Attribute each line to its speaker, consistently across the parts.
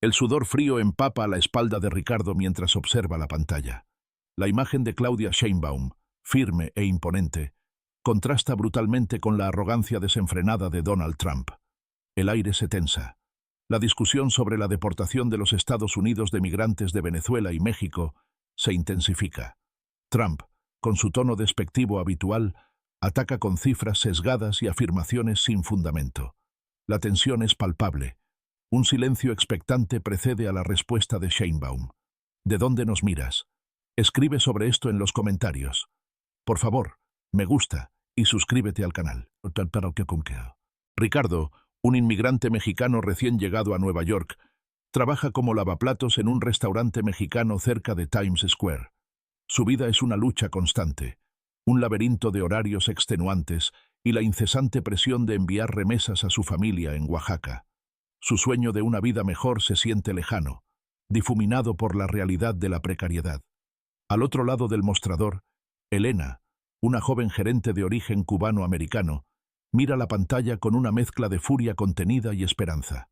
Speaker 1: El sudor frío empapa la espalda de Ricardo mientras observa la pantalla. La imagen de Claudia Sheinbaum, firme e imponente, contrasta brutalmente con la arrogancia desenfrenada de Donald Trump. El aire se tensa. La discusión sobre la deportación de los Estados Unidos de migrantes de Venezuela y México se intensifica. Trump, con su tono despectivo habitual, ataca con cifras sesgadas y afirmaciones sin fundamento. La tensión es palpable. Un silencio expectante precede a la respuesta de Sheinbaum. ¿De dónde nos miras? Escribe sobre esto en los comentarios. Por favor, me gusta y suscríbete al canal. Ricardo, un inmigrante mexicano recién llegado a Nueva York, trabaja como lavaplatos en un restaurante mexicano cerca de Times Square. Su vida es una lucha constante, un laberinto de horarios extenuantes y la incesante presión de enviar remesas a su familia en Oaxaca. Su sueño de una vida mejor se siente lejano, difuminado por la realidad de la precariedad. Al otro lado del mostrador, Elena, una joven gerente de origen cubano-americano, mira la pantalla con una mezcla de furia contenida y esperanza.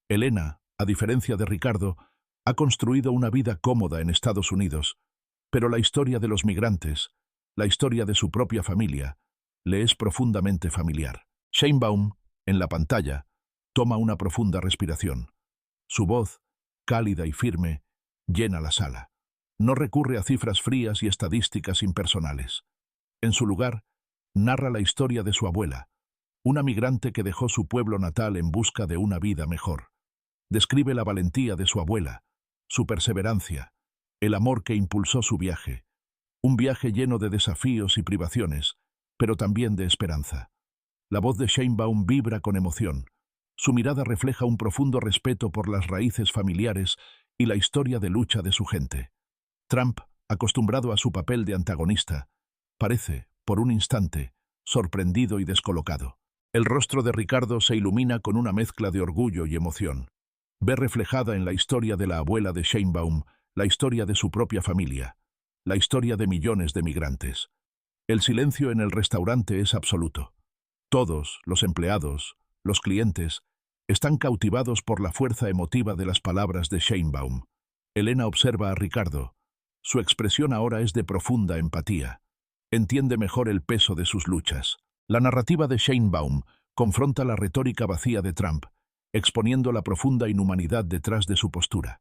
Speaker 1: Elena, a diferencia de Ricardo, ha construido una vida cómoda en Estados Unidos, pero la historia de los migrantes, la historia de su propia familia, le es profundamente familiar. Sheinbaum, en la pantalla, toma una profunda respiración. Su voz, cálida y firme, llena la sala. No recurre a cifras frías y estadísticas impersonales. En su lugar, narra la historia de su abuela, una migrante que dejó su pueblo natal en busca de una vida mejor. Describe la valentía de su abuela, su perseverancia, el amor que impulsó su viaje. Un viaje lleno de desafíos y privaciones, pero también de esperanza. La voz de Sheinbaum vibra con emoción. Su mirada refleja un profundo respeto por las raíces familiares y la historia de lucha de su gente. Trump, acostumbrado a su papel de antagonista, parece, por un instante, sorprendido y descolocado. El rostro de Ricardo se ilumina con una mezcla de orgullo y emoción. Ve reflejada en la historia de la abuela de Sheinbaum, la historia de su propia familia, la historia de millones de migrantes. El silencio en el restaurante es absoluto. Todos, los empleados, los clientes, están cautivados por la fuerza emotiva de las palabras de Sheinbaum. Elena observa a Ricardo. Su expresión ahora es de profunda empatía. Entiende mejor el peso de sus luchas. La narrativa de Sheinbaum confronta la retórica vacía de Trump, exponiendo la profunda inhumanidad detrás de su postura.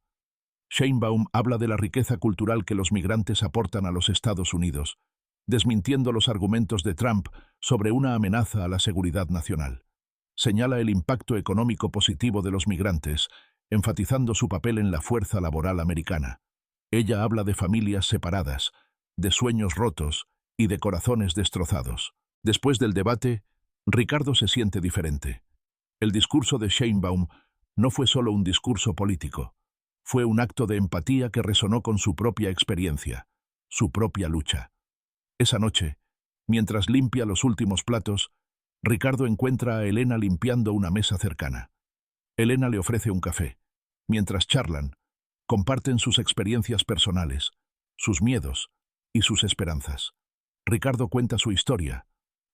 Speaker 1: Sheinbaum habla de la riqueza cultural que los migrantes aportan a los Estados Unidos, desmintiendo los argumentos de Trump sobre una amenaza a la seguridad nacional. Señala el impacto económico positivo de los migrantes, enfatizando su papel en la fuerza laboral americana. Ella habla de familias separadas, de sueños rotos y de corazones destrozados. Después del debate, Ricardo se siente diferente. El discurso de Sheinbaum no fue solo un discurso político, fue un acto de empatía que resonó con su propia experiencia, su propia lucha. Esa noche, mientras limpia los últimos platos, Ricardo encuentra a Elena limpiando una mesa cercana. Elena le ofrece un café. Mientras charlan, comparten sus experiencias personales, sus miedos y sus esperanzas. Ricardo cuenta su historia,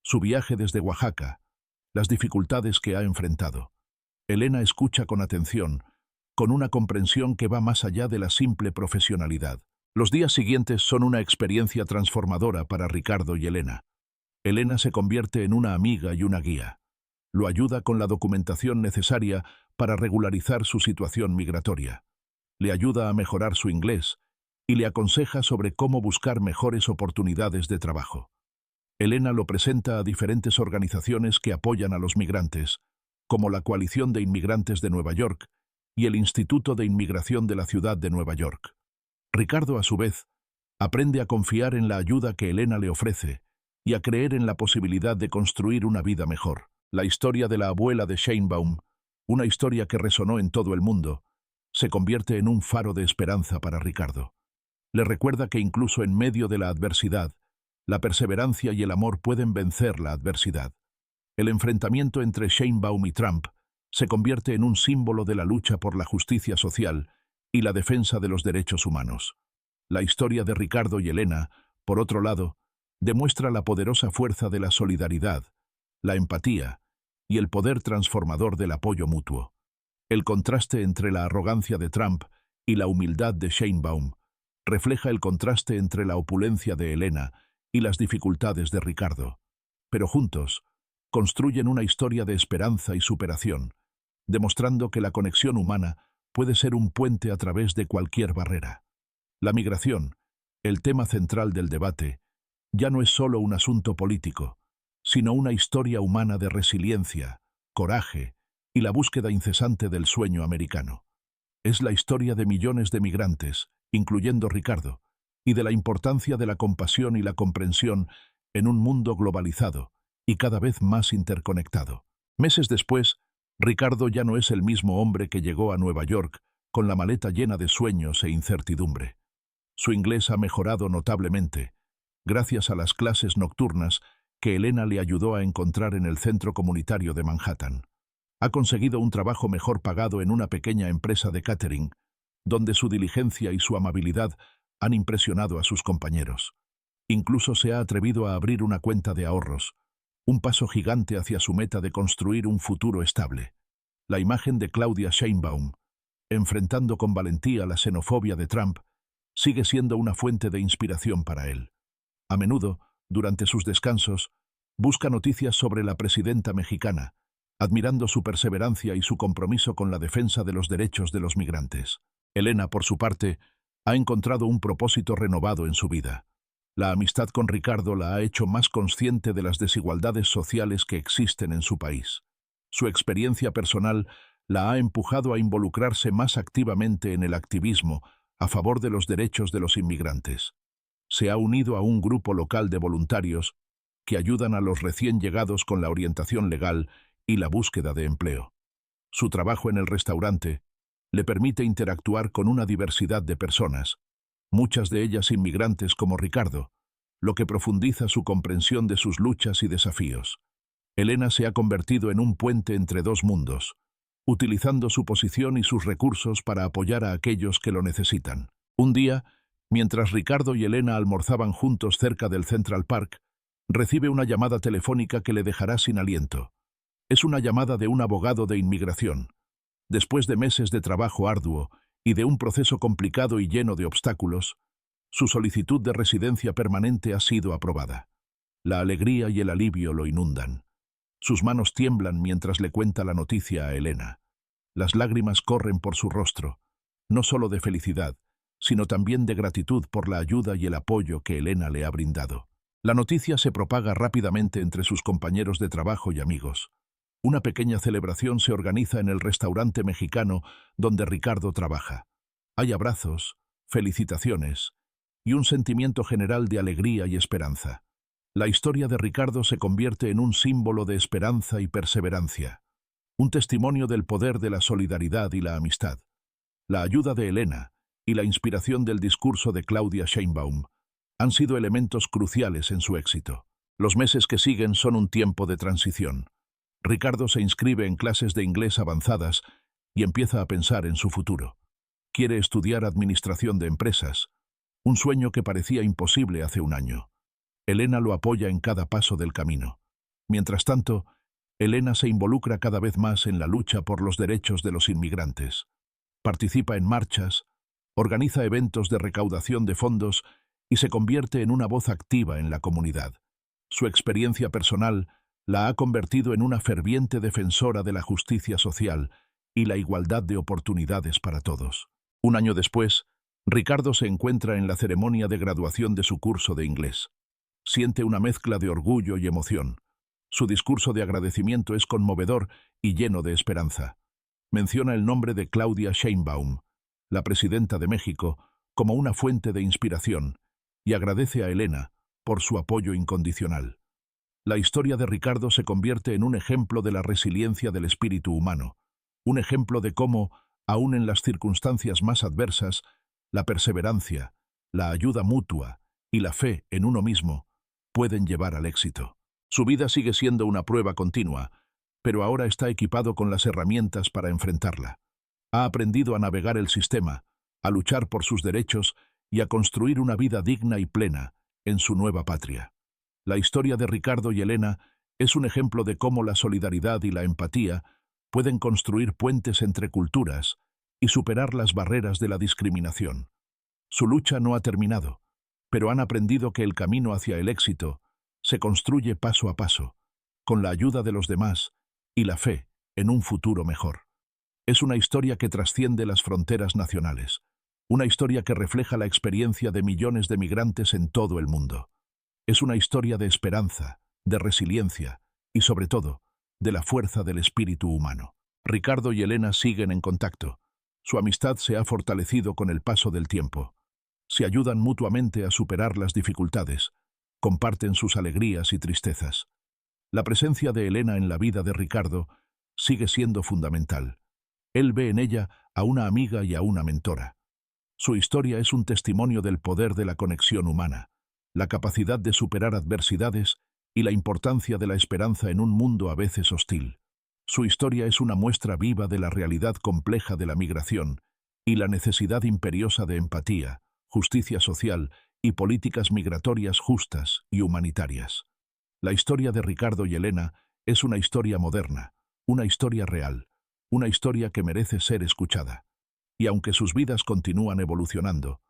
Speaker 1: su viaje desde Oaxaca, las dificultades que ha enfrentado. Elena escucha con atención, con una comprensión que va más allá de la simple profesionalidad. Los días siguientes son una experiencia transformadora para Ricardo y Elena. Elena se convierte en una amiga y una guía. Lo ayuda con la documentación necesaria para regularizar su situación migratoria. Le ayuda a mejorar su inglés y le aconseja sobre cómo buscar mejores oportunidades de trabajo. Elena lo presenta a diferentes organizaciones que apoyan a los migrantes, como la Coalición de Inmigrantes de Nueva York y el Instituto de Inmigración de la Ciudad de Nueva York. Ricardo, a su vez, aprende a confiar en la ayuda que Elena le ofrece y a creer en la posibilidad de construir una vida mejor. La historia de la abuela de Sheinbaum, una historia que resonó en todo el mundo, se convierte en un faro de esperanza para Ricardo. Le recuerda que incluso en medio de la adversidad, la perseverancia y el amor pueden vencer la adversidad. El enfrentamiento entre Sheinbaum y Trump se convierte en un símbolo de la lucha por la justicia social y la defensa de los derechos humanos. La historia de Ricardo y Elena, por otro lado, demuestra la poderosa fuerza de la solidaridad, la empatía y el poder transformador del apoyo mutuo. El contraste entre la arrogancia de Trump y la humildad de Sheinbaum refleja el contraste entre la opulencia de Elena y las dificultades de Ricardo. Pero juntos, construyen una historia de esperanza y superación, demostrando que la conexión humana puede ser un puente a través de cualquier barrera. La migración, el tema central del debate, ya no es solo un asunto político, sino una historia humana de resiliencia, coraje y la búsqueda incesante del sueño americano. Es la historia de millones de migrantes, incluyendo Ricardo, y de la importancia de la compasión y la comprensión en un mundo globalizado y cada vez más interconectado. Meses después, Ricardo ya no es el mismo hombre que llegó a Nueva York con la maleta llena de sueños e incertidumbre. Su inglés ha mejorado notablemente, gracias a las clases nocturnas que Elena le ayudó a encontrar en el centro comunitario de Manhattan. Ha conseguido un trabajo mejor pagado en una pequeña empresa de catering, donde su diligencia y su amabilidad han impresionado a sus compañeros. Incluso se ha atrevido a abrir una cuenta de ahorros, un paso gigante hacia su meta de construir un futuro estable. La imagen de Claudia Sheinbaum, enfrentando con valentía la xenofobia de Trump, sigue siendo una fuente de inspiración para él. A menudo, durante sus descansos, busca noticias sobre la presidenta mexicana, admirando su perseverancia y su compromiso con la defensa de los derechos de los migrantes. Elena, por su parte, ha encontrado un propósito renovado en su vida. La amistad con Ricardo la ha hecho más consciente de las desigualdades sociales que existen en su país. Su experiencia personal la ha empujado a involucrarse más activamente en el activismo a favor de los derechos de los inmigrantes. Se ha unido a un grupo local de voluntarios que ayudan a los recién llegados con la orientación legal y la búsqueda de empleo. Su trabajo en el restaurante le permite interactuar con una diversidad de personas, muchas de ellas inmigrantes como Ricardo, lo que profundiza su comprensión de sus luchas y desafíos. Elena se ha convertido en un puente entre dos mundos, utilizando su posición y sus recursos para apoyar a aquellos que lo necesitan. Un día, mientras Ricardo y Elena almorzaban juntos cerca del Central Park, recibe una llamada telefónica que le dejará sin aliento. Es una llamada de un abogado de inmigración. Después de meses de trabajo arduo y de un proceso complicado y lleno de obstáculos, su solicitud de residencia permanente ha sido aprobada. La alegría y el alivio lo inundan. Sus manos tiemblan mientras le cuenta la noticia a Elena. Las lágrimas corren por su rostro, no solo de felicidad, sino también de gratitud por la ayuda y el apoyo que Elena le ha brindado. La noticia se propaga rápidamente entre sus compañeros de trabajo y amigos. Una pequeña celebración se organiza en el restaurante mexicano donde Ricardo trabaja. Hay abrazos, felicitaciones y un sentimiento general de alegría y esperanza. La historia de Ricardo se convierte en un símbolo de esperanza y perseverancia, un testimonio del poder de la solidaridad y la amistad. La ayuda de Elena y la inspiración del discurso de Claudia Sheinbaum han sido elementos cruciales en su éxito. Los meses que siguen son un tiempo de transición. Ricardo se inscribe en clases de inglés avanzadas y empieza a pensar en su futuro. Quiere estudiar administración de empresas, un sueño que parecía imposible hace un año. Elena lo apoya en cada paso del camino. Mientras tanto, Elena se involucra cada vez más en la lucha por los derechos de los inmigrantes. Participa en marchas, organiza eventos de recaudación de fondos y se convierte en una voz activa en la comunidad. Su experiencia personal la ha convertido en una ferviente defensora de la justicia social y la igualdad de oportunidades para todos. Un año después, Ricardo se encuentra en la ceremonia de graduación de su curso de inglés. Siente una mezcla de orgullo y emoción. Su discurso de agradecimiento es conmovedor y lleno de esperanza. Menciona el nombre de Claudia Sheinbaum, la presidenta de México, como una fuente de inspiración, y agradece a Elena por su apoyo incondicional. La historia de Ricardo se convierte en un ejemplo de la resiliencia del espíritu humano, un ejemplo de cómo, aun en las circunstancias más adversas, la perseverancia, la ayuda mutua y la fe en uno mismo pueden llevar al éxito. Su vida sigue siendo una prueba continua, pero ahora está equipado con las herramientas para enfrentarla. Ha aprendido a navegar el sistema, a luchar por sus derechos y a construir una vida digna y plena en su nueva patria. La historia de Ricardo y Elena es un ejemplo de cómo la solidaridad y la empatía pueden construir puentes entre culturas y superar las barreras de la discriminación. Su lucha no ha terminado, pero han aprendido que el camino hacia el éxito se construye paso a paso, con la ayuda de los demás y la fe en un futuro mejor. Es una historia que trasciende las fronteras nacionales, una historia que refleja la experiencia de millones de migrantes en todo el mundo. Es una historia de esperanza, de resiliencia y, sobre todo, de la fuerza del espíritu humano. Ricardo y Elena siguen en contacto. Su amistad se ha fortalecido con el paso del tiempo. Se ayudan mutuamente a superar las dificultades, comparten sus alegrías y tristezas. La presencia de Elena en la vida de Ricardo sigue siendo fundamental. Él ve en ella a una amiga y a una mentora. Su historia es un testimonio del poder de la conexión humana, la capacidad de superar adversidades y la importancia de la esperanza en un mundo a veces hostil. Su historia es una muestra viva de la realidad compleja de la migración y la necesidad imperiosa de empatía, justicia social y políticas migratorias justas y humanitarias. La historia de Ricardo y Elena es una historia moderna, una historia real, una historia que merece ser escuchada. Y aunque sus vidas continúan evolucionando,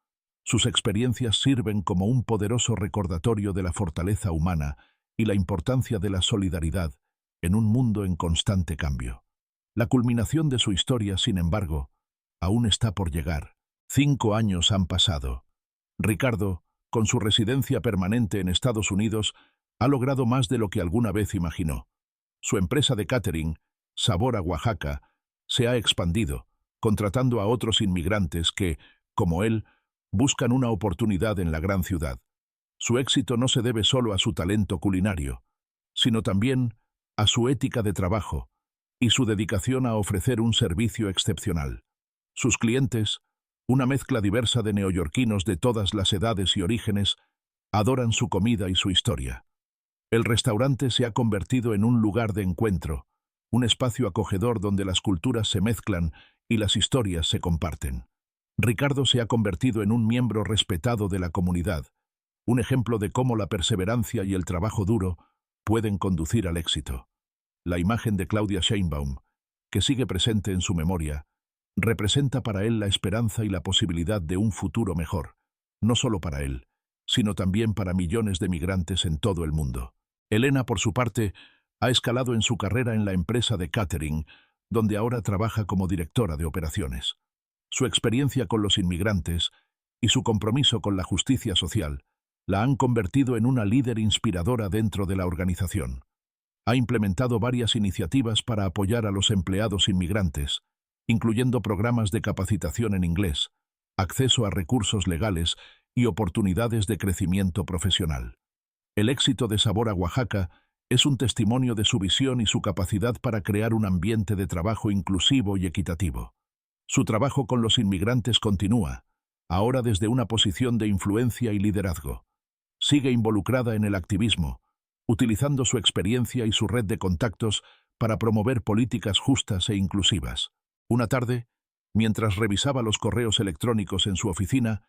Speaker 1: sus experiencias sirven como un poderoso recordatorio de la fortaleza humana y la importancia de la solidaridad en un mundo en constante cambio. La culminación de su historia, sin embargo, aún está por llegar. 5 años han pasado. Ricardo, con su residencia permanente en Estados Unidos, ha logrado más de lo que alguna vez imaginó. Su empresa de catering, Sabor a Oaxaca, se ha expandido, contratando a otros inmigrantes que, como él, buscan una oportunidad en la gran ciudad. Su éxito no se debe solo a su talento culinario, sino también a su ética de trabajo y su dedicación a ofrecer un servicio excepcional. Sus clientes, una mezcla diversa de neoyorquinos de todas las edades y orígenes, adoran su comida y su historia. El restaurante se ha convertido en un lugar de encuentro, un espacio acogedor donde las culturas se mezclan y las historias se comparten. Ricardo se ha convertido en un miembro respetado de la comunidad, un ejemplo de cómo la perseverancia y el trabajo duro pueden conducir al éxito. La imagen de Claudia Sheinbaum, que sigue presente en su memoria, representa para él la esperanza y la posibilidad de un futuro mejor, no solo para él, sino también para millones de migrantes en todo el mundo. Elena, por su parte, ha escalado en su carrera en la empresa de catering, donde ahora trabaja como directora de operaciones. Su experiencia con los inmigrantes y su compromiso con la justicia social la han convertido en una líder inspiradora dentro de la organización. Ha implementado varias iniciativas para apoyar a los empleados inmigrantes, incluyendo programas de capacitación en inglés, acceso a recursos legales y oportunidades de crecimiento profesional. El éxito de Sabor a Oaxaca es un testimonio de su visión y su capacidad para crear un ambiente de trabajo inclusivo y equitativo. Su trabajo con los inmigrantes continúa, ahora desde una posición de influencia y liderazgo. Sigue involucrada en el activismo, utilizando su experiencia y su red de contactos para promover políticas justas e inclusivas. Una tarde, mientras revisaba los correos electrónicos en su oficina,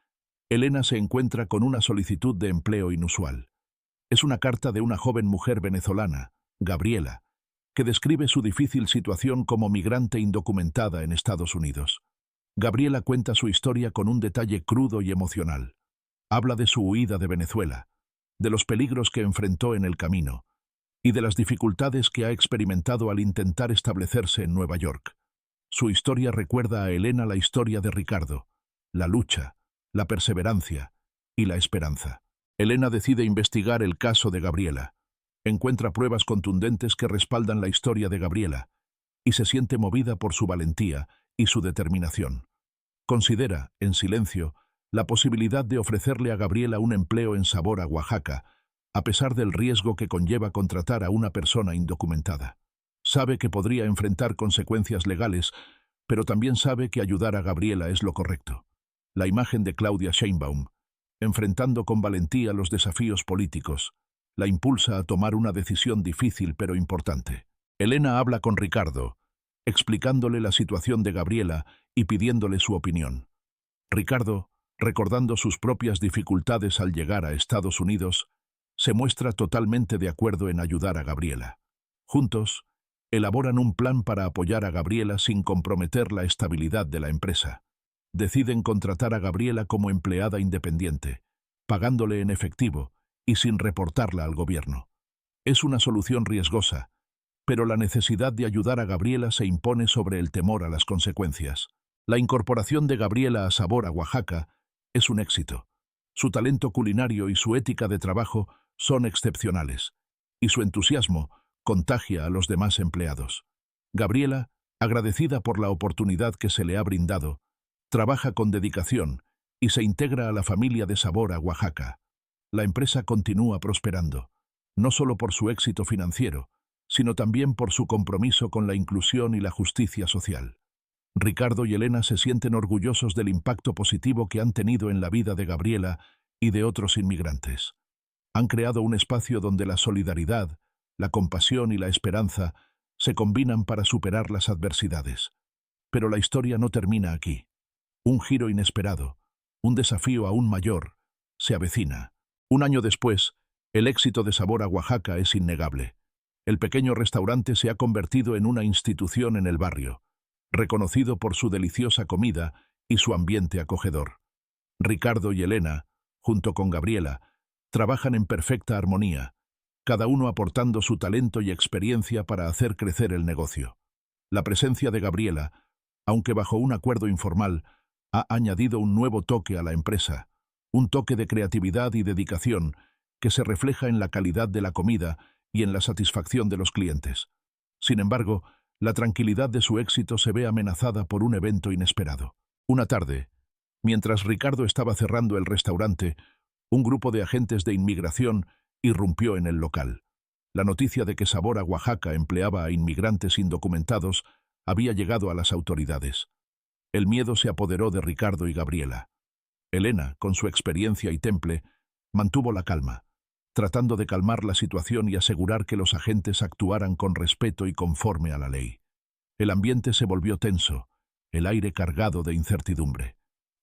Speaker 1: Elena se encuentra con una solicitud de empleo inusual. Es una carta de una joven mujer venezolana, Gabriela, que describe su difícil situación como migrante indocumentada en Estados Unidos. Gabriela cuenta su historia con un detalle crudo y emocional. Habla de su huida de Venezuela, de los peligros que enfrentó en el camino y de las dificultades que ha experimentado al intentar establecerse en Nueva York. Su historia recuerda a Elena la historia de Ricardo, la lucha, la perseverancia y la esperanza. Elena decide investigar el caso de Gabriela. Encuentra pruebas contundentes que respaldan la historia de Gabriela y se siente movida por su valentía y su determinación. Considera, en silencio, la posibilidad de ofrecerle a Gabriela un empleo en Sabor a Oaxaca, a pesar del riesgo que conlleva contratar a una persona indocumentada. Sabe que podría enfrentar consecuencias legales, pero también sabe que ayudar a Gabriela es lo correcto. La imagen de Claudia Sheinbaum, enfrentando con valentía los desafíos políticos, la impulsa a tomar una decisión difícil pero importante. Elena habla con Ricardo, explicándole la situación de Gabriela y pidiéndole su opinión. Ricardo, recordando sus propias dificultades al llegar a Estados Unidos, se muestra totalmente de acuerdo en ayudar a Gabriela. Juntos, Elaboran un plan para apoyar a Gabriela sin comprometer la estabilidad de la empresa. Deciden contratar a Gabriela como empleada independiente, pagándole en efectivo y sin reportarla al gobierno. Es una solución riesgosa, pero la necesidad de ayudar a Gabriela se impone sobre el temor a las consecuencias. La incorporación de Gabriela a Sabor a Oaxaca es un éxito. Su talento culinario y su ética de trabajo son excepcionales, y su entusiasmo contagia a los demás empleados. Gabriela, agradecida por la oportunidad que se le ha brindado, trabaja con dedicación y se integra a la familia de Sabor a Oaxaca. La empresa continúa prosperando, no solo por su éxito financiero, sino también por su compromiso con la inclusión y la justicia social. Ricardo y Elena se sienten orgullosos del impacto positivo que han tenido en la vida de Gabriela y de otros inmigrantes. Han creado un espacio donde la solidaridad, la compasión y la esperanza se combinan para superar las adversidades. Pero la historia no termina aquí. Un giro inesperado, un desafío aún mayor, se avecina. Un año después, el éxito de Sabor a Oaxaca es innegable. El pequeño restaurante se ha convertido en una institución en el barrio, reconocido por su deliciosa comida y su ambiente acogedor. Ricardo y Elena, junto con Gabriela, trabajan en perfecta armonía, cada uno aportando su talento y experiencia para hacer crecer el negocio. La presencia de Gabriela, aunque bajo un acuerdo informal, ha añadido un nuevo toque a la empresa, un toque de creatividad y dedicación que se refleja en la calidad de la comida y en la satisfacción de los clientes. Sin embargo, la tranquilidad de su éxito se ve amenazada por un evento inesperado. Una tarde, mientras Ricardo estaba cerrando el restaurante, un grupo de agentes de inmigración irrumpió en el local. La noticia de que Sabor a Oaxaca empleaba a inmigrantes indocumentados había llegado a las autoridades. El miedo se apoderó de Ricardo y Gabriela. Elena, con su experiencia y temple, mantuvo la calma, tratando de calmar la situación y asegurar que los agentes actuaran con respeto y conforme a la ley. El ambiente se volvió tenso, el aire cargado de incertidumbre.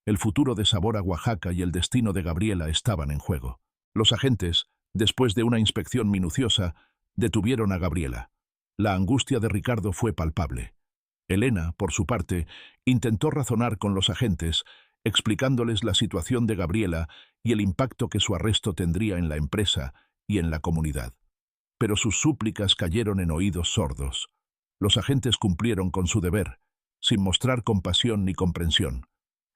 Speaker 1: El futuro de Sabor a Oaxaca y el destino de Gabriela estaban en juego. Los agentes, después de una inspección minuciosa, detuvieron a Gabriela. La angustia de Ricardo fue palpable. Elena, por su parte, intentó razonar con los agentes, explicándoles la situación de Gabriela y el impacto que su arresto tendría en la empresa y en la comunidad. Pero sus súplicas cayeron en oídos sordos. Los agentes cumplieron con su deber, sin mostrar compasión ni comprensión.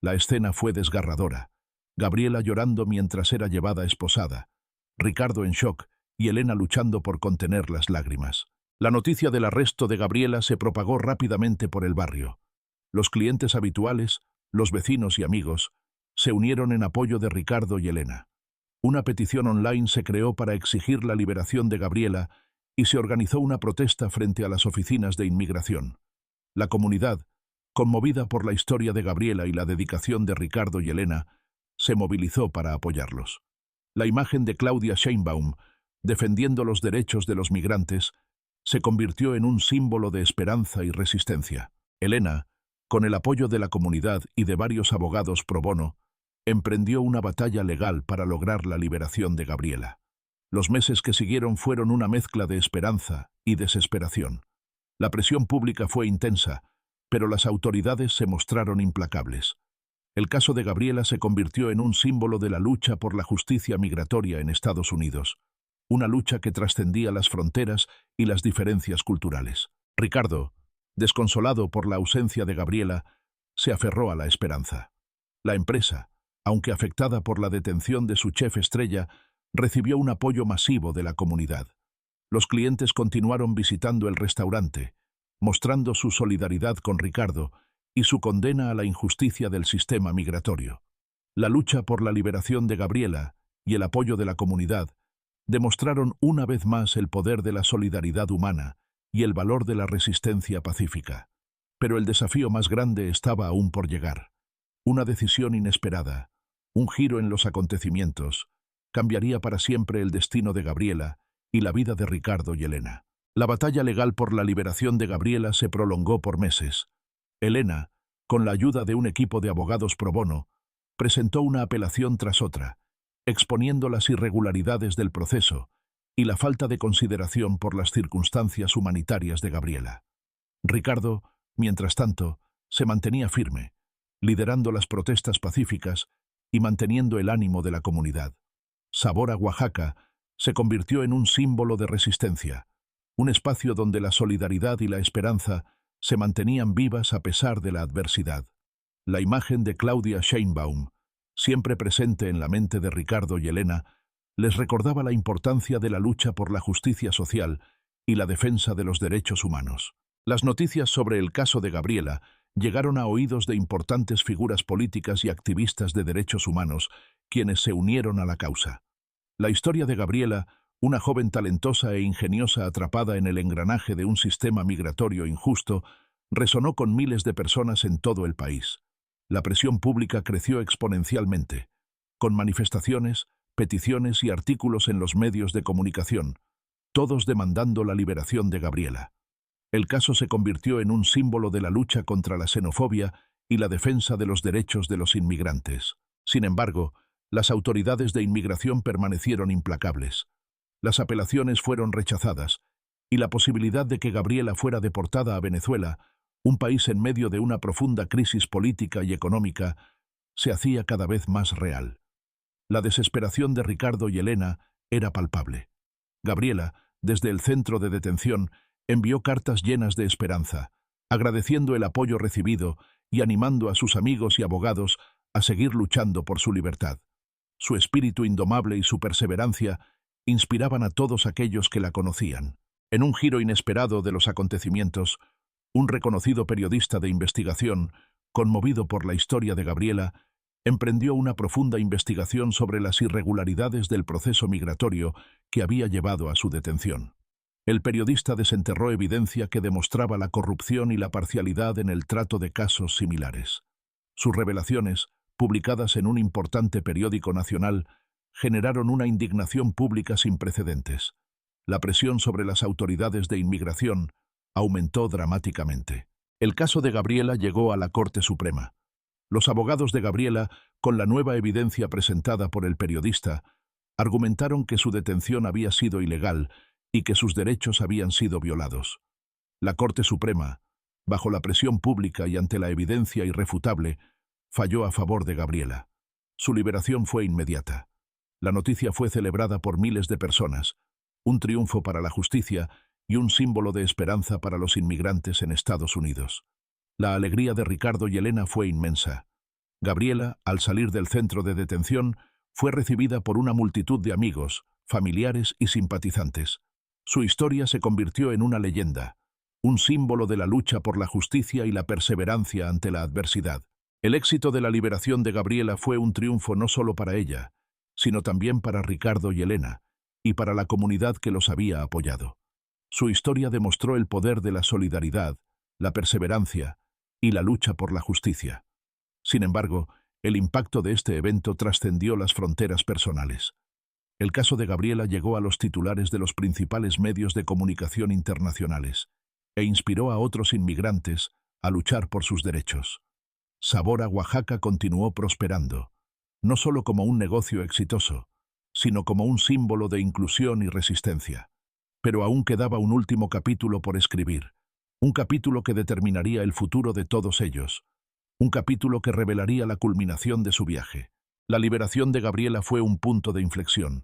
Speaker 1: La escena fue desgarradora. Gabriela llorando mientras era llevada esposada, Ricardo en shock y Elena luchando por contener las lágrimas. La noticia del arresto de Gabriela se propagó rápidamente por el barrio. Los clientes habituales, los vecinos y amigos, se unieron en apoyo de Ricardo y Elena. Una petición online se creó para exigir la liberación de Gabriela y se organizó una protesta frente a las oficinas de inmigración. La comunidad, conmovida por la historia de Gabriela y la dedicación de Ricardo y Elena, se movilizó para apoyarlos. La imagen de Claudia Sheinbaum, defendiendo los derechos de los migrantes, se convirtió en un símbolo de esperanza y resistencia. Elena, con el apoyo de la comunidad y de varios abogados pro bono, emprendió una batalla legal para lograr la liberación de Gabriela. Los meses que siguieron fueron una mezcla de esperanza y desesperación. La presión pública fue intensa, pero las autoridades se mostraron implacables. El caso de Gabriela se convirtió en un símbolo de la lucha por la justicia migratoria en Estados Unidos, una lucha que trascendía las fronteras y las diferencias culturales. Ricardo, desconsolado por la ausencia de Gabriela, se aferró a la esperanza. La empresa, aunque afectada por la detención de su chef estrella, recibió un apoyo masivo de la comunidad. Los clientes continuaron visitando el restaurante, mostrando su solidaridad con Ricardo y su condena a la injusticia del sistema migratorio. La lucha por la liberación de Gabriela y el apoyo de la comunidad demostraron una vez más el poder de la solidaridad humana y el valor de la resistencia pacífica. Pero el desafío más grande estaba aún por llegar. Una decisión inesperada, un giro en los acontecimientos, cambiaría para siempre el destino de Gabriela y la vida de Ricardo y Elena. La batalla legal por la liberación de Gabriela se prolongó por meses. Elena, con la ayuda de un equipo de abogados pro bono, presentó una apelación tras otra, exponiendo las irregularidades del proceso y la falta de consideración por las circunstancias humanitarias de Gabriela. Ricardo, mientras tanto, se mantenía firme, liderando las protestas pacíficas y manteniendo el ánimo de la comunidad. Sabor a Oaxaca se convirtió en un símbolo de resistencia, un espacio donde la solidaridad y la esperanza se mantenían vivas a pesar de la adversidad. La imagen de Claudia Sheinbaum, siempre presente en la mente de Ricardo y Elena, les recordaba la importancia de la lucha por la justicia social y la defensa de los derechos humanos. Las noticias sobre el caso de Gabriela llegaron a oídos de importantes figuras políticas y activistas de derechos humanos, quienes se unieron a la causa. La historia de Gabriela, una joven talentosa e ingeniosa atrapada en el engranaje de un sistema migratorio injusto, resonó con miles de personas en todo el país. La presión pública creció exponencialmente, con manifestaciones, peticiones y artículos en los medios de comunicación, todos demandando la liberación de Gabriela. El caso se convirtió en un símbolo de la lucha contra la xenofobia y la defensa de los derechos de los inmigrantes. Sin embargo, las autoridades de inmigración permanecieron implacables. Las apelaciones fueron rechazadas, y la posibilidad de que Gabriela fuera deportada a Venezuela, un país en medio de una profunda crisis política y económica, se hacía cada vez más real. La desesperación de Ricardo y Elena era palpable. Gabriela, desde el centro de detención, envió cartas llenas de esperanza, agradeciendo el apoyo recibido y animando a sus amigos y abogados a seguir luchando por su libertad. Su espíritu indomable y su perseverancia inspiraban a todos aquellos que la conocían. En un giro inesperado de los acontecimientos, un reconocido periodista de investigación, conmovido por la historia de Gabriela, emprendió una profunda investigación sobre las irregularidades del proceso migratorio que había llevado a su detención. El periodista desenterró evidencia que demostraba la corrupción y la parcialidad en el trato de casos similares. Sus revelaciones, publicadas en un importante periódico nacional, generaron una indignación pública sin precedentes. La presión sobre las autoridades de inmigración aumentó dramáticamente. El caso de Gabriela llegó a la Corte Suprema. Los abogados de Gabriela, con la nueva evidencia presentada por el periodista, argumentaron que su detención había sido ilegal y que sus derechos habían sido violados. La Corte Suprema, bajo la presión pública y ante la evidencia irrefutable, falló a favor de Gabriela. Su liberación fue inmediata. La noticia fue celebrada por miles de personas, un triunfo para la justicia y un símbolo de esperanza para los inmigrantes en Estados Unidos. La alegría de Ricardo y Elena fue inmensa. Gabriela, al salir del centro de detención, fue recibida por una multitud de amigos, familiares y simpatizantes. Su historia se convirtió en una leyenda, un símbolo de la lucha por la justicia y la perseverancia ante la adversidad. El éxito de la liberación de Gabriela fue un triunfo no solo para ella, sino también para Ricardo y Elena, y para la comunidad que los había apoyado. Su historia demostró el poder de la solidaridad, la perseverancia y la lucha por la justicia. Sin embargo, el impacto de este evento trascendió las fronteras personales. El caso de Gabriela llegó a los titulares de los principales medios de comunicación internacionales e inspiró a otros inmigrantes a luchar por sus derechos. Sabor a Oaxaca continuó prosperando, no solo como un negocio exitoso, sino como un símbolo de inclusión y resistencia. Pero aún quedaba un último capítulo por escribir, un capítulo que determinaría el futuro de todos ellos, un capítulo que revelaría la culminación de su viaje. La liberación de Gabriela fue un punto de inflexión,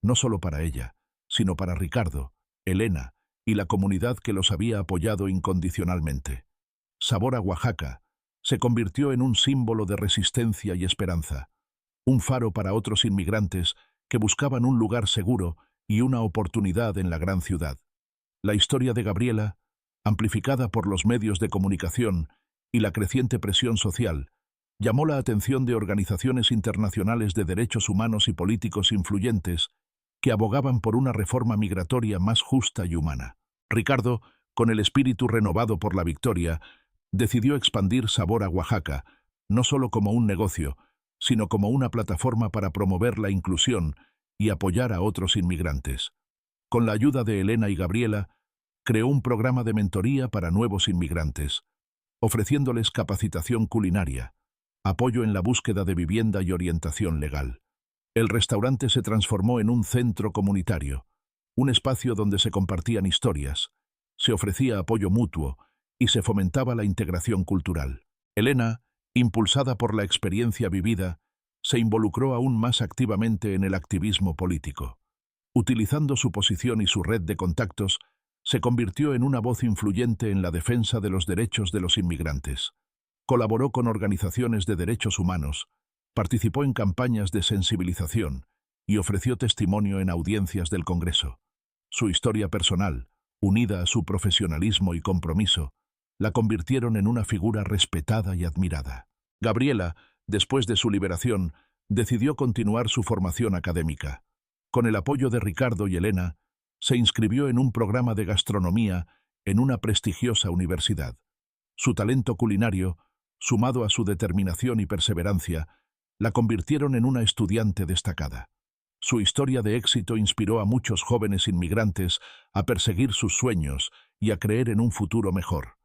Speaker 1: no solo para ella, sino para Ricardo, Elena y la comunidad que los había apoyado incondicionalmente. Sabor a Oaxaca se convirtió en un símbolo de resistencia y esperanza, un faro para otros inmigrantes que buscaban un lugar seguro y una oportunidad en la gran ciudad. La historia de Gabriela, amplificada por los medios de comunicación y la creciente presión social, llamó la atención de organizaciones internacionales de derechos humanos y políticos influyentes que abogaban por una reforma migratoria más justa y humana. Ricardo, con el espíritu renovado por la victoria, decidió expandir Sabor a Oaxaca, no solo como un negocio, sino como una plataforma para promover la inclusión y apoyar a otros inmigrantes. Con la ayuda de Elena y Gabriela, creó un programa de mentoría para nuevos inmigrantes, ofreciéndoles capacitación culinaria, apoyo en la búsqueda de vivienda y orientación legal. El restaurante se transformó en un centro comunitario, un espacio donde se compartían historias, se ofrecía apoyo mutuo y se fomentaba la integración cultural. Elena, impulsada por la experiencia vivida, se involucró aún más activamente en el activismo político. Utilizando su posición y su red de contactos, se convirtió en una voz influyente en la defensa de los derechos de los inmigrantes. Colaboró con organizaciones de derechos humanos, participó en campañas de sensibilización y ofreció testimonio en audiencias del Congreso. Su historia personal, unida a su profesionalismo y compromiso, la convirtieron en una figura respetada y admirada. Gabriela, después de su liberación, decidió continuar su formación académica. Con el apoyo de Ricardo y Elena, se inscribió en un programa de gastronomía en una prestigiosa universidad. Su talento culinario, sumado a su determinación y perseverancia, la convirtieron en una estudiante destacada. Su historia de éxito inspiró a muchos jóvenes inmigrantes a perseguir sus sueños y a creer en un futuro mejor.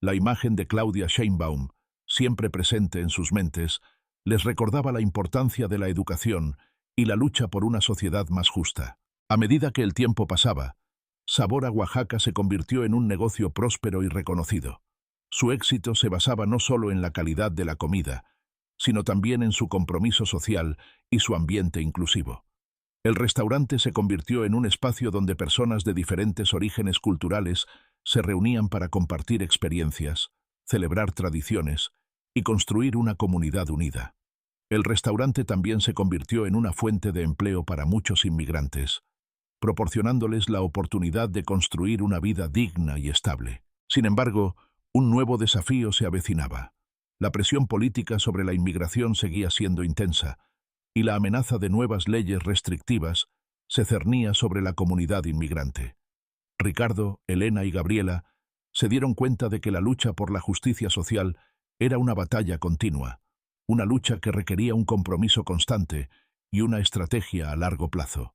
Speaker 1: La imagen de Claudia Sheinbaum, siempre presente en sus mentes, les recordaba la importancia de la educación y la lucha por una sociedad más justa. A medida que el tiempo pasaba, Sabor a Oaxaca se convirtió en un negocio próspero y reconocido. Su éxito se basaba no solo en la calidad de la comida, sino también en su compromiso social y su ambiente inclusivo. El restaurante se convirtió en un espacio donde personas de diferentes orígenes culturales se reunían para compartir experiencias, celebrar tradiciones y construir una comunidad unida. El restaurante también se convirtió en una fuente de empleo para muchos inmigrantes, proporcionándoles la oportunidad de construir una vida digna y estable. Sin embargo, un nuevo desafío se avecinaba. La presión política sobre la inmigración seguía siendo intensa, y la amenaza de nuevas leyes restrictivas se cernía sobre la comunidad inmigrante. Ricardo, Elena y Gabriela se dieron cuenta de que la lucha por la justicia social era una batalla continua, una lucha que requería un compromiso constante y una estrategia a largo plazo.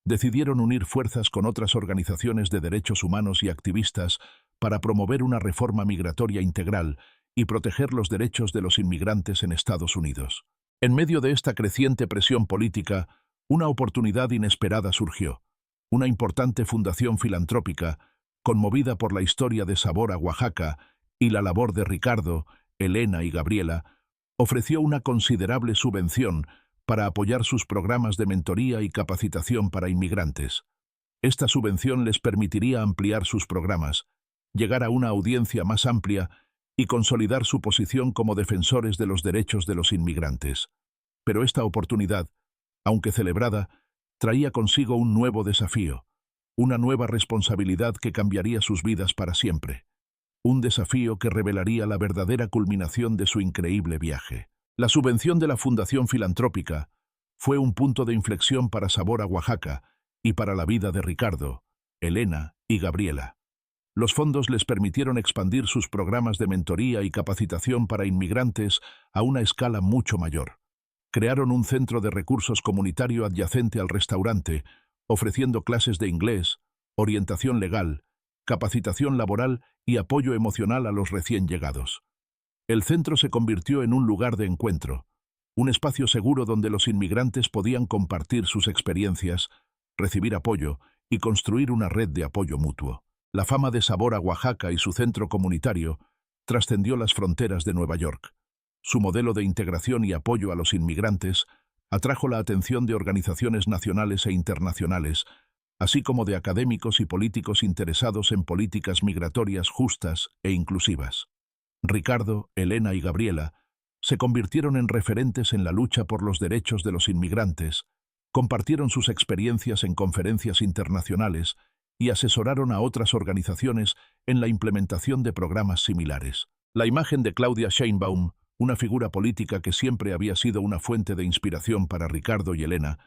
Speaker 1: Decidieron unir fuerzas con otras organizaciones de derechos humanos y activistas para promover una reforma migratoria integral y proteger los derechos de los inmigrantes en Estados Unidos. En medio de esta creciente presión política, una oportunidad inesperada surgió. Una importante fundación filantrópica, conmovida por la historia de Sabor a Oaxaca y la labor de Ricardo, Elena y Gabriela, ofreció una considerable subvención para apoyar sus programas de mentoría y capacitación para inmigrantes. Esta subvención les permitiría ampliar sus programas, llegar a una audiencia más amplia y consolidar su posición como defensores de los derechos de los inmigrantes. Pero esta oportunidad, aunque celebrada, traía consigo un nuevo desafío, una nueva responsabilidad que cambiaría sus vidas para siempre. Un desafío que revelaría la verdadera culminación de su increíble viaje. La subvención de la Fundación Filantrópica fue un punto de inflexión para Sabor a Oaxaca y para la vida de Ricardo, Elena y Gabriela. Los fondos les permitieron expandir sus programas de mentoría y capacitación para inmigrantes a una escala mucho mayor. Crearon un centro de recursos comunitario adyacente al restaurante, ofreciendo clases de inglés, orientación legal, capacitación laboral y apoyo emocional a los recién llegados. El centro se convirtió en un lugar de encuentro, un espacio seguro donde los inmigrantes podían compartir sus experiencias, recibir apoyo y construir una red de apoyo mutuo. La fama de Sabor a Oaxaca y su centro comunitario trascendió las fronteras de Nueva York. Su modelo de integración y apoyo a los inmigrantes atrajo la atención de organizaciones nacionales e internacionales, así como de académicos y políticos interesados en políticas migratorias justas e inclusivas. Ricardo, Elena y Gabriela se convirtieron en referentes en la lucha por los derechos de los inmigrantes, compartieron sus experiencias en conferencias internacionales y asesoraron a otras organizaciones en la implementación de programas similares. La imagen de Claudia Sheinbaum, una figura política que siempre había sido una fuente de inspiración para Ricardo y Elena,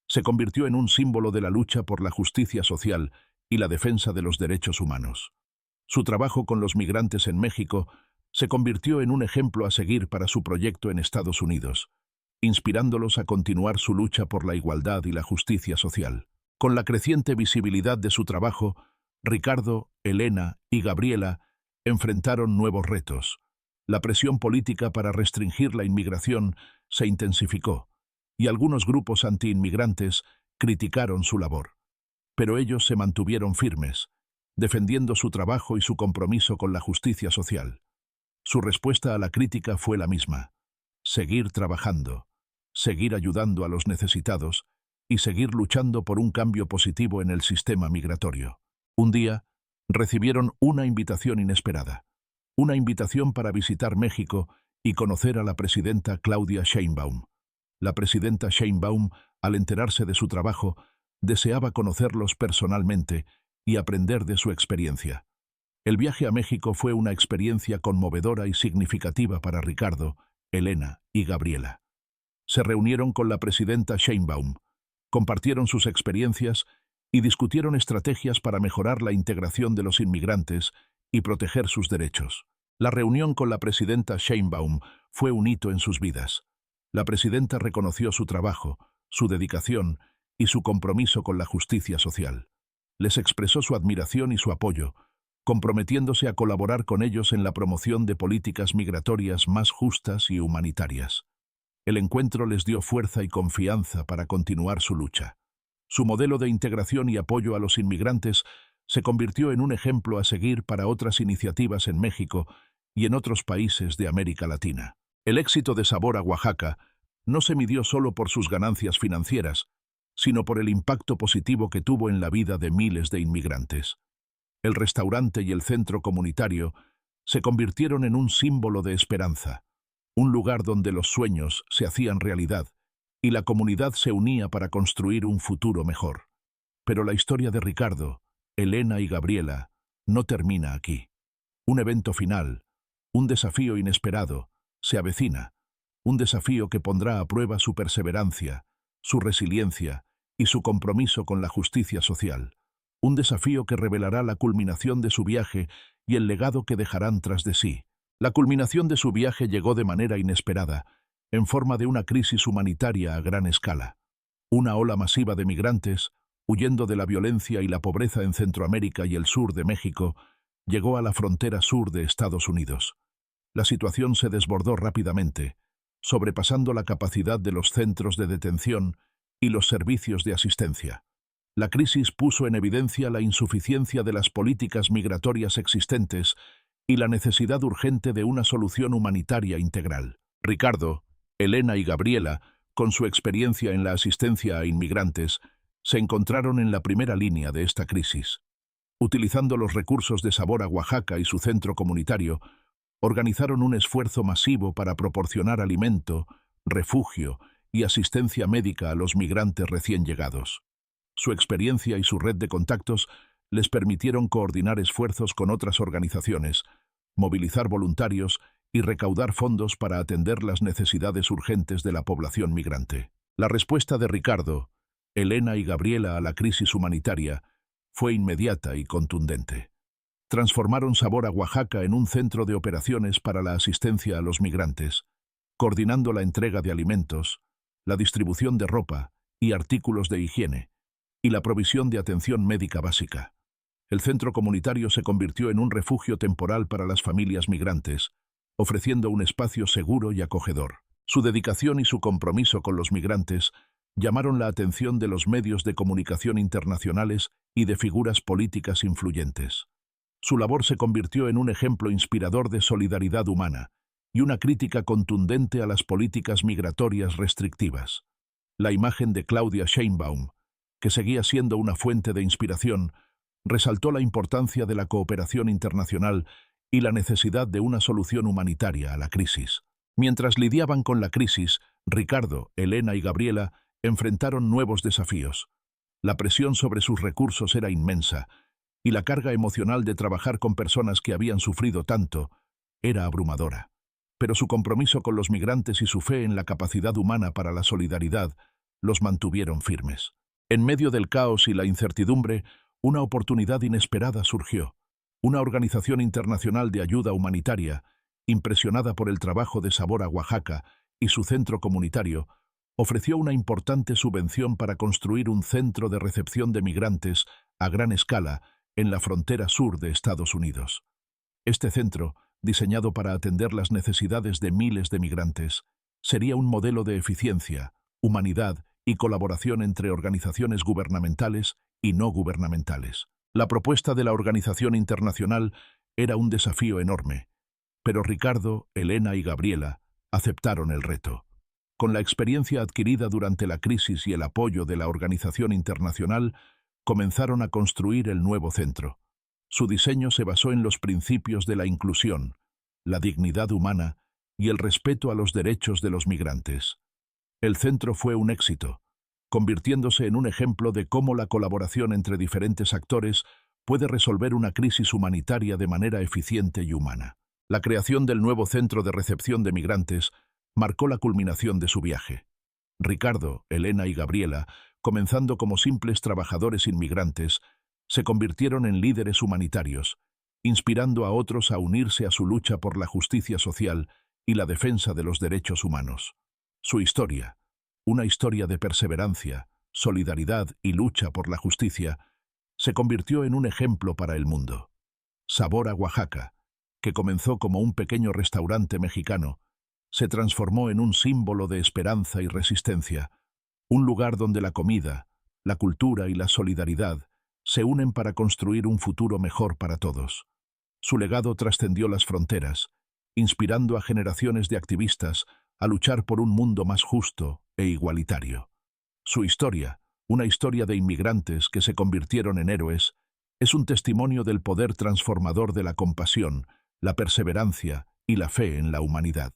Speaker 1: se convirtió en un símbolo de la lucha por la justicia social y la defensa de los derechos humanos. Su trabajo con los migrantes en México se convirtió en un ejemplo a seguir para su proyecto en Estados Unidos, inspirándolos a continuar su lucha por la igualdad y la justicia social. Con la creciente visibilidad de su trabajo, Ricardo, Elena y Gabriela enfrentaron nuevos retos. La presión política para restringir la inmigración se intensificó, y algunos grupos antiinmigrantes criticaron su labor. pero ellos se mantuvieron firmes, defendiendo su trabajo y su compromiso con la justicia social. Su respuesta a la crítica fue la misma: seguir trabajando, seguir ayudando a los necesitados y seguir luchando por un cambio positivo en el sistema migratorio. Un día, recibieron una invitación inesperada, una invitación para visitar México y conocer a la presidenta Claudia Sheinbaum. La presidenta Sheinbaum, al enterarse de su trabajo, deseaba conocerlos personalmente y aprender de su experiencia. El viaje a México fue una experiencia conmovedora y significativa para Ricardo, Elena y Gabriela. Se reunieron con la presidenta Sheinbaum, compartieron sus experiencias y discutieron estrategias para mejorar la integración de los inmigrantes y proteger sus derechos. La reunión con la presidenta Sheinbaum fue un hito en sus vidas. La presidenta reconoció su trabajo, su dedicación y su compromiso con la justicia social. Les expresó su admiración y su apoyo, comprometiéndose a colaborar con ellos en la promoción de políticas migratorias más justas y humanitarias. El encuentro les dio fuerza y confianza para continuar su lucha. Su modelo de integración y apoyo a los inmigrantes se convirtió en un ejemplo a seguir para otras iniciativas en México y en otros países de América Latina. El éxito de Sabor a Oaxaca no se midió solo por sus ganancias financieras, sino por el impacto positivo que tuvo en la vida de miles de inmigrantes. El restaurante y el centro comunitario se convirtieron en un símbolo de esperanza, un lugar donde los sueños se hacían realidad y la comunidad se unía para construir un futuro mejor. Pero la historia de Ricardo, Elena y Gabriela no termina aquí. Un evento final, un desafío inesperado, se avecina, un desafío que pondrá a prueba su perseverancia, su resiliencia y su compromiso con la justicia social. Un desafío que revelará la culminación de su viaje y el legado que dejarán tras de sí. La culminación de su viaje llegó de manera inesperada, en forma de una crisis humanitaria a gran escala. Una ola masiva de migrantes, huyendo de la violencia y la pobreza en Centroamérica y el sur de México, llegó a la frontera sur de Estados Unidos. La situación se desbordó rápidamente, sobrepasando la capacidad de los centros de detención y los servicios de asistencia. La crisis puso en evidencia la insuficiencia de las políticas migratorias existentes y la necesidad urgente de una solución humanitaria integral. Ricardo, Elena y Gabriela, con su experiencia en la asistencia a inmigrantes, se encontraron en la primera línea de esta crisis. Utilizando los recursos de Sabor a Oaxaca y su centro comunitario, organizaron un esfuerzo masivo para proporcionar alimento, refugio y asistencia médica a los migrantes recién llegados. Su experiencia y su red de contactos les permitieron coordinar esfuerzos con otras organizaciones, movilizar voluntarios y recaudar fondos para atender las necesidades urgentes de la población migrante. La respuesta de Ricardo, Elena y Gabriela a la crisis humanitaria fue inmediata y contundente. Transformaron Sabor a Oaxaca en un centro de operaciones para la asistencia a los migrantes, coordinando la entrega de alimentos, la distribución de ropa y artículos de higiene, y la provisión de atención médica básica. El centro comunitario se convirtió en un refugio temporal para las familias migrantes, ofreciendo un espacio seguro y acogedor. Su dedicación y su compromiso con los migrantes llamaron la atención de los medios de comunicación internacionales y de figuras políticas influyentes. Su labor se convirtió en un ejemplo inspirador de solidaridad humana y una crítica contundente a las políticas migratorias restrictivas. La imagen de Claudia Sheinbaum, que seguía siendo una fuente de inspiración, resaltó la importancia de la cooperación internacional y la necesidad de una solución humanitaria a la crisis. Mientras lidiaban con la crisis, Ricardo, Elena y Gabriela enfrentaron nuevos desafíos. La presión sobre sus recursos era inmensa, y la carga emocional de trabajar con personas que habían sufrido tanto era abrumadora. Pero su compromiso con los migrantes y su fe en la capacidad humana para la solidaridad los mantuvieron firmes. En medio del caos y la incertidumbre, una oportunidad inesperada surgió. Una organización internacional de ayuda humanitaria, impresionada por el trabajo de Sabor a Oaxaca y su centro comunitario, ofreció una importante subvención para construir un centro de recepción de migrantes a gran escala en la frontera sur de Estados Unidos. Este centro, diseñado para atender las necesidades de miles de migrantes, sería un modelo de eficiencia, humanidad y colaboración entre organizaciones gubernamentales y no gubernamentales. La propuesta de la organización internacional era un desafío enorme, pero Ricardo, Elena y Gabriela aceptaron el reto. Con la experiencia adquirida durante la crisis y el apoyo de la organización internacional, comenzaron a construir el nuevo centro. Su diseño se basó en los principios de la inclusión, la dignidad humana y el respeto a los derechos de los migrantes. El centro fue un éxito, convirtiéndose en un ejemplo de cómo la colaboración entre diferentes actores puede resolver una crisis humanitaria de manera eficiente y humana. La creación del nuevo centro de recepción de migrantes marcó la culminación de su viaje. Ricardo, Elena y Gabriela, comenzando como simples trabajadores inmigrantes, se convirtieron en líderes humanitarios, inspirando a otros a unirse a su lucha por la justicia social y la defensa de los derechos humanos. Su historia, una historia de perseverancia, solidaridad y lucha por la justicia, se convirtió en un ejemplo para el mundo. Sabor a Oaxaca, que comenzó como un pequeño restaurante mexicano, se transformó en un símbolo de esperanza y resistencia, un lugar donde la comida, la cultura y la solidaridad se unen para construir un futuro mejor para todos. Su legado trascendió las fronteras, inspirando a generaciones de activistas a luchar por un mundo más justo e igualitario. Su historia, una historia de inmigrantes que se convirtieron en héroes, es un testimonio del poder transformador de la compasión, la perseverancia y la fe en la humanidad.